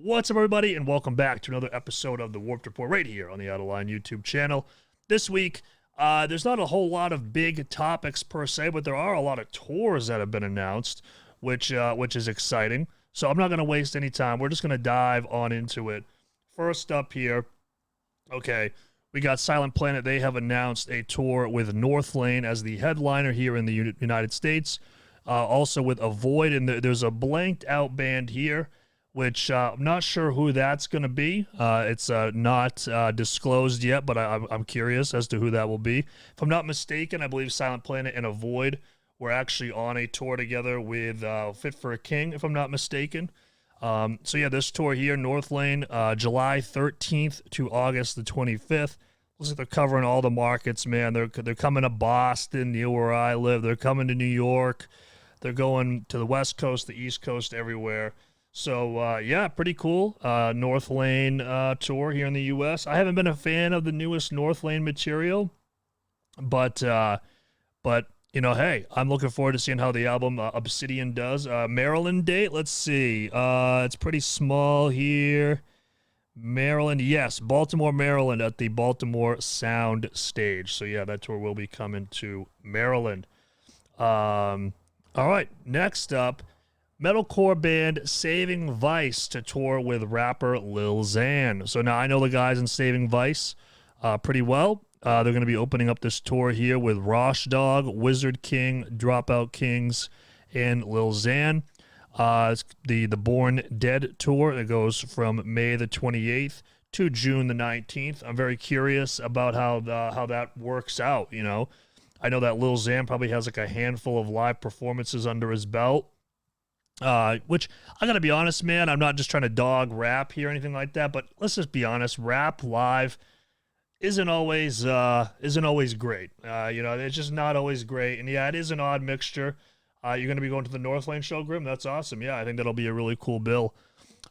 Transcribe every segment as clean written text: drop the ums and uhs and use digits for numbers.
What's up, everybody, and welcome back to another episode of the Warped Report right here on the Out of Line YouTube channel. This week, there's not a whole lot of big topics per se, but there are a lot of tours that have been announced, which is exciting. So I'm not going to waste any time. We're just going to dive on into it. First up here, okay, we got Silent Planet. They have announced a tour with Northlane as the headliner here in the United States. Also with Avoid, and there's a blanked out band here, which I'm not sure who that's going to be. It's not disclosed yet, but I'm curious as to who that will be. If I'm not mistaken, I believe Silent Planet and Avoid were actually on a tour together with Fit for a King, if I'm not mistaken. So yeah, this tour here, Northlane, July 13th to August the 25th. Looks like they're covering all the markets, man. They're coming to Boston, near where I live. They're coming to New York. They're going to the West Coast, the East Coast, everywhere. So, yeah, pretty cool. Northlane tour here in the U.S. I haven't been a fan of the newest Northlane material, but you know, hey, I'm looking forward to seeing how the album Obsidian does. Maryland date, let's see. It's pretty small here. Maryland, yes, Baltimore, Maryland at the Baltimore Sound Stage. So, yeah, that tour will be coming to Maryland. All right, next up, metalcore band Saving Vice to tour with rapper Lil Xan. So now I know the guys in Saving Vice pretty well. They're going to be opening up this tour here with Rosh Dog, Wizard King, Dropout Kings, and Lil Xan. It's the Born Dead tour that goes from May the 28th to June the 19th. I'm very curious about how that works out, you know. I know that Lil Xan probably has like a handful of live performances under his belt. Which I gotta be honest, man, I'm not just trying to dog rap here or anything like that, but let's just be honest, rap live isn't always great. You know, it's just not always great. And yeah, it is an odd mixture. You're gonna be going to the Northlane show, Grim? That's awesome. Yeah, I think that'll be a really cool bill.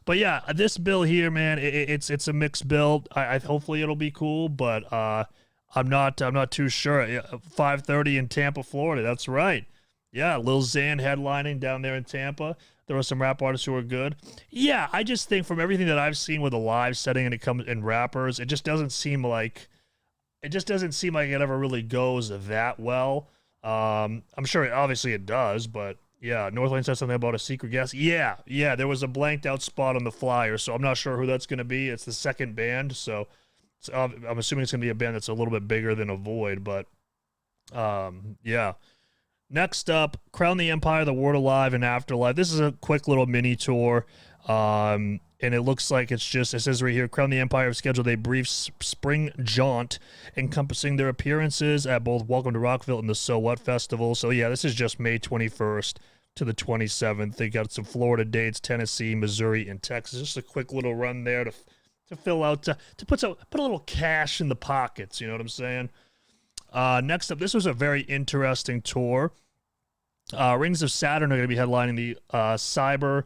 But yeah, this bill here, man, it's a mixed bill. I hopefully it'll be cool, but I'm not too sure. 5:30 in Tampa, Florida. That's right. Yeah, Lil Xan headlining down there in Tampa. There were some rap artists who were good. Yeah, I just think from everything that I've seen with a live setting and it comes in rappers, it just doesn't seem like it ever really goes that well. I'm sure obviously it does, but yeah, Northlane said something about a secret guest. Yeah, there was a blanked out spot on the flyer, so I'm not sure who that's going to be. It's the second band, so I'm assuming it's going to be a band that's a little bit bigger than Avoid, but yeah. Next up, Crown the Empire, The Word Alive, and Afterlife. This is a quick little mini tour, and it looks like it says right here, Crown the Empire have scheduled a brief spring jaunt encompassing their appearances at both Welcome to Rockville and the So What Festival. So yeah, this is just May 21st to the 27th. They got some Florida dates, Tennessee, Missouri, and Texas. Just a quick little run there to fill out, to put a little cash in the pockets, you know what I'm saying? Next up, this was a very interesting tour. Rings of Saturn are going to be headlining the Cyber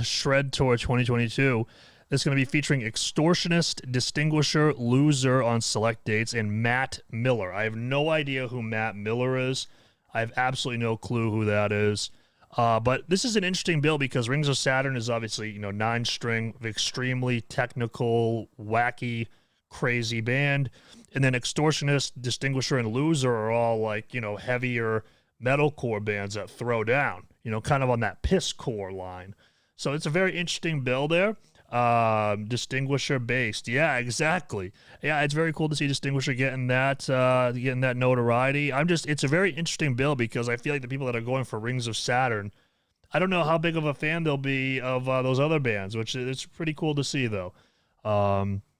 Shred Tour 2022. It's going to be featuring Extortionist, Distinguisher, Loser on select dates, and Matt Miller. I have no idea who Matt Miller is. I have absolutely no clue who that is. But this is an interesting bill because Rings of Saturn is obviously, you know, 9-string, extremely technical, wacky, crazy band. And then Extortionist, Distinguisher, and Loser are all like, you know, heavier metalcore bands that throw down, you know, kind of on that pisscore line. So it's a very interesting bill there. Distinguisher based. Yeah, exactly. Yeah, it's very cool to see Distinguisher getting that notoriety. It's a very interesting bill because I feel like the people that are going for Rings of Saturn, I don't know how big of a fan they'll be of those other bands, which it's pretty cool to see though.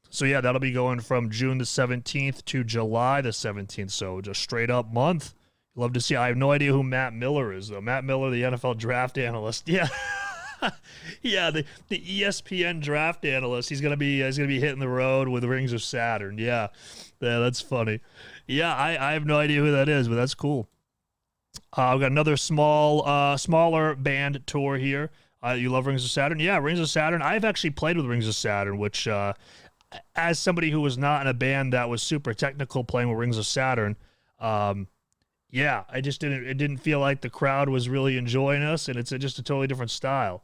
So yeah, that'll be going from June the 17th to July the 17th. So just straight up month. Love to see. I have no idea who Matt Miller is though. Matt Miller, the NFL draft analyst. Yeah. Yeah, the ESPN draft analyst. He's gonna be hitting the road with Rings of Saturn. Yeah, that's funny. Yeah, I have no idea who that is, but that's cool. I've got another smaller band tour here. You love Rings of Saturn? Yeah, Rings of Saturn. I've actually played with Rings of Saturn, which as somebody who was not in a band that was super technical playing with Rings of Saturn, yeah, it didn't feel like the crowd was really enjoying us, and it's just a totally different style.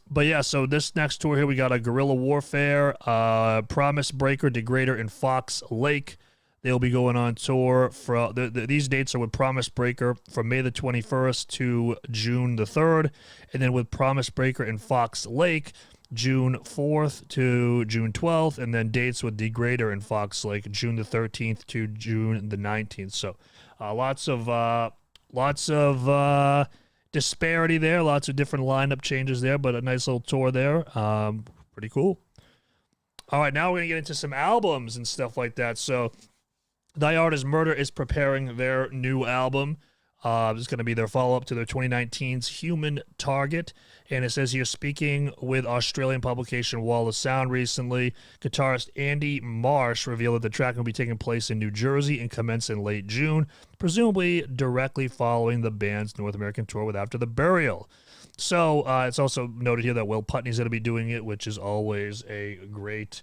But yeah, so this next tour here, we got a Guerrilla Warfare, Promise Breaker, Degrader, and Fox Lake. They'll be going on tour for these dates are with Promise Breaker from May the 21st to June the 3rd, and then with Promise Breaker and Fox Lake, June 4th to June 12th, and then dates with Degrader and Fox Lake, June the 13th to June the 19th. So lots of disparity there, lots of different lineup changes there, but a nice little tour there. Pretty cool. All right, now we're gonna get into some albums and stuff like that. So 𝗧𝗪 is preparing their new album. This is going to be their follow-up to their 2019's Human Target. And it says here, speaking with Australian publication Wall of Sound recently, guitarist Andy Marsh revealed that the track will be taking place in New Jersey and commence in late June, presumably directly following the band's North American tour with After the Burial. So it's also noted here that Will Putney's going to be doing it, which is always a great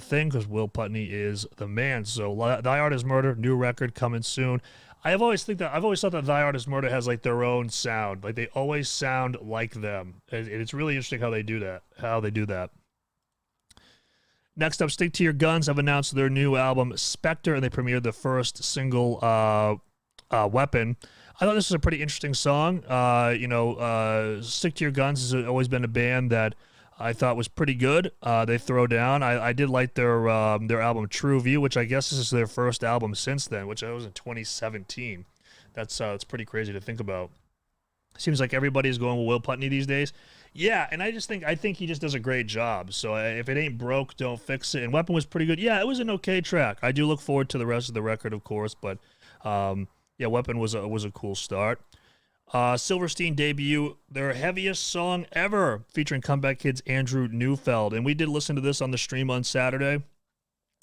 thing because Will Putney is the man. So 𝗧𝗪, new record coming soon. I've always thought that 𝗧𝗪 has like their own sound. Like they always sound like them. And it's really interesting how they do that. Next up, Stick to Your Guns have announced their new album Spectre, and they premiered the first single, Weapon. I thought this was a pretty interesting song. Stick to Your Guns has always been a band that I thought was pretty good. They throw down. I did like their album True View, which I guess this is their first album since then, which was in 2017. That's pretty crazy to think about. Seems like everybody's going with Will Putney these days. Yeah, and I think he just does a great job. So if it ain't broke, don't fix it. And Weapon was pretty good. Yeah, it was an okay track. I do look forward to the rest of the record, of course, but yeah, Weapon was a cool start. SILVERSTEIN debut their heaviest song ever, featuring Comeback Kid's Andrew Neufeld. And we did listen to this on the stream on Saturday,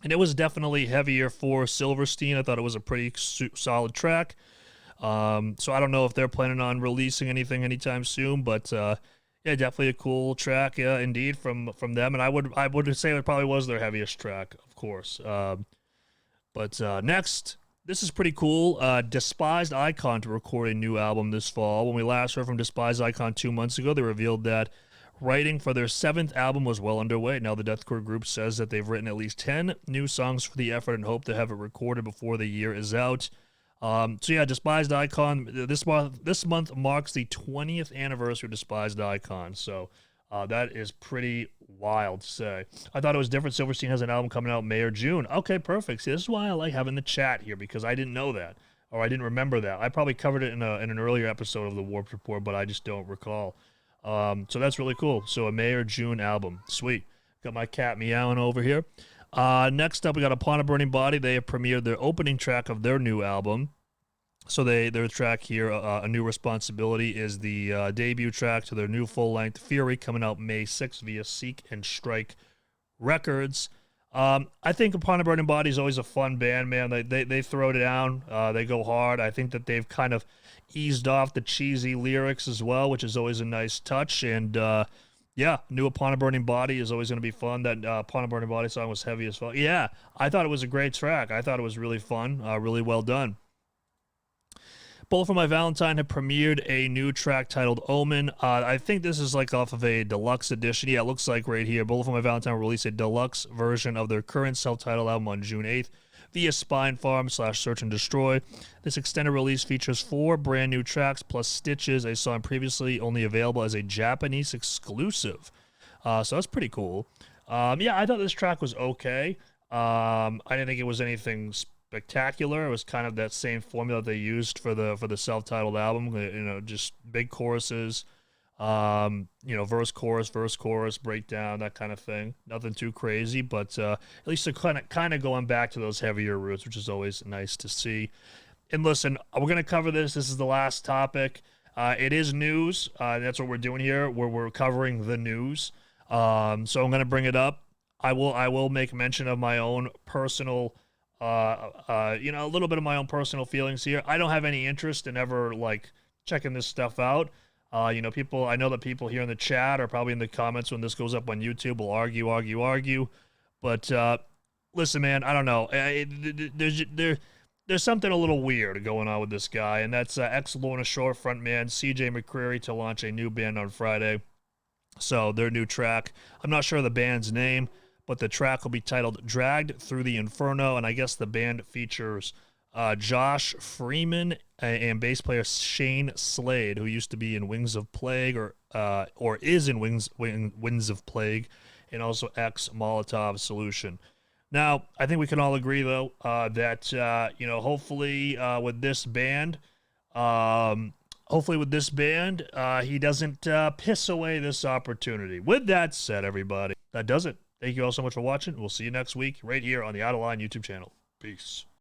and it was definitely heavier for SILVERSTEIN. I thought it was a pretty solid track. So I don't know if they're planning on releasing anything anytime soon, but yeah, definitely a cool track, yeah, indeed, from them. And I would say it probably was their heaviest track, of course. But next, this is pretty cool. Despised Icon to record a new album this fall. When we last heard from Despised Icon 2 months ago, they revealed that writing for their 7th album was well underway. Now the deathcore group says that they've written at least 10 new songs for the effort and hope to have it recorded before the year is out. So yeah, Despised Icon, this month marks the 20th anniversary of Despised Icon. So that is pretty wild to say. I thought it was different. SILVERSTEIN has an album coming out May or June. Okay, perfect. See, this is why I like having the chat here, because I didn't know that, or I didn't remember that. I probably covered it in an earlier episode of the Warped Report, but I just don't recall. So that's really cool. So a May or June album. Sweet. Got my cat meowing over here. Next up, we got Upon a Burning Body. They have premiered their opening track of their new album. So their track here, A New Responsibility, is the debut track to their new full-length Fury, coming out May 6th via Seek and Strike Records. I think Upon a Burning Body is always a fun band, man. They throw down. They go hard. I think that they've kind of eased off the cheesy lyrics as well, which is always a nice touch. And yeah, new Upon a Burning Body is always going to be fun. That Upon a Burning Body song was heavy as well. Yeah, I thought it was a great track. I thought it was really fun, really well done. Bullet for My Valentine have premiered a new track titled Omen. I think this is like off of a deluxe edition. Yeah, it looks like right here. Bullet for My Valentine will release a deluxe version of their current self-titled album on June 8th via Spinefarm/Search and Destroy. This extended release features 4 brand new tracks plus Stitches, a song previously only available as a Japanese exclusive. So that's pretty cool. Yeah, I thought this track was okay. I didn't think it was anything spectacular. It was kind of that same formula they used for the self-titled album. You know, just big choruses, you know, verse chorus, breakdown, that kind of thing. Nothing too crazy, but at least they're kind of going back to those heavier roots, which is always nice to see. And listen, we're gonna cover this. This is the last topic. It is news. That's what we're doing here. We're covering the news. So I'm gonna bring it up. I will make mention of my own personal. You know, a little bit of my own personal feelings here. I don't have any interest in ever like checking this stuff out. You know, I know that people here in the chat or probably in the comments when this goes up on YouTube will argue. But listen, man, I don't know. There's something a little weird going on with this guy, and that's ExLorna Shore frontman CJ McCreary to launch a new band on Friday. So their new track, I'm not sure of the band's name, but the track will be titled Dragged Through the Inferno, and I guess the band features Josh Freeman and bass player Shane Slade, who used to be in Wings of Plague or is in Winds of Plague, and also ex-Molotov Solution. Now, I think we can all agree, though, that, hopefully with this band, he doesn't piss away this opportunity. With that said, everybody, that does it. Thank you all so much for watching. We'll see you next week right here on the Out of Line YouTube channel. Peace.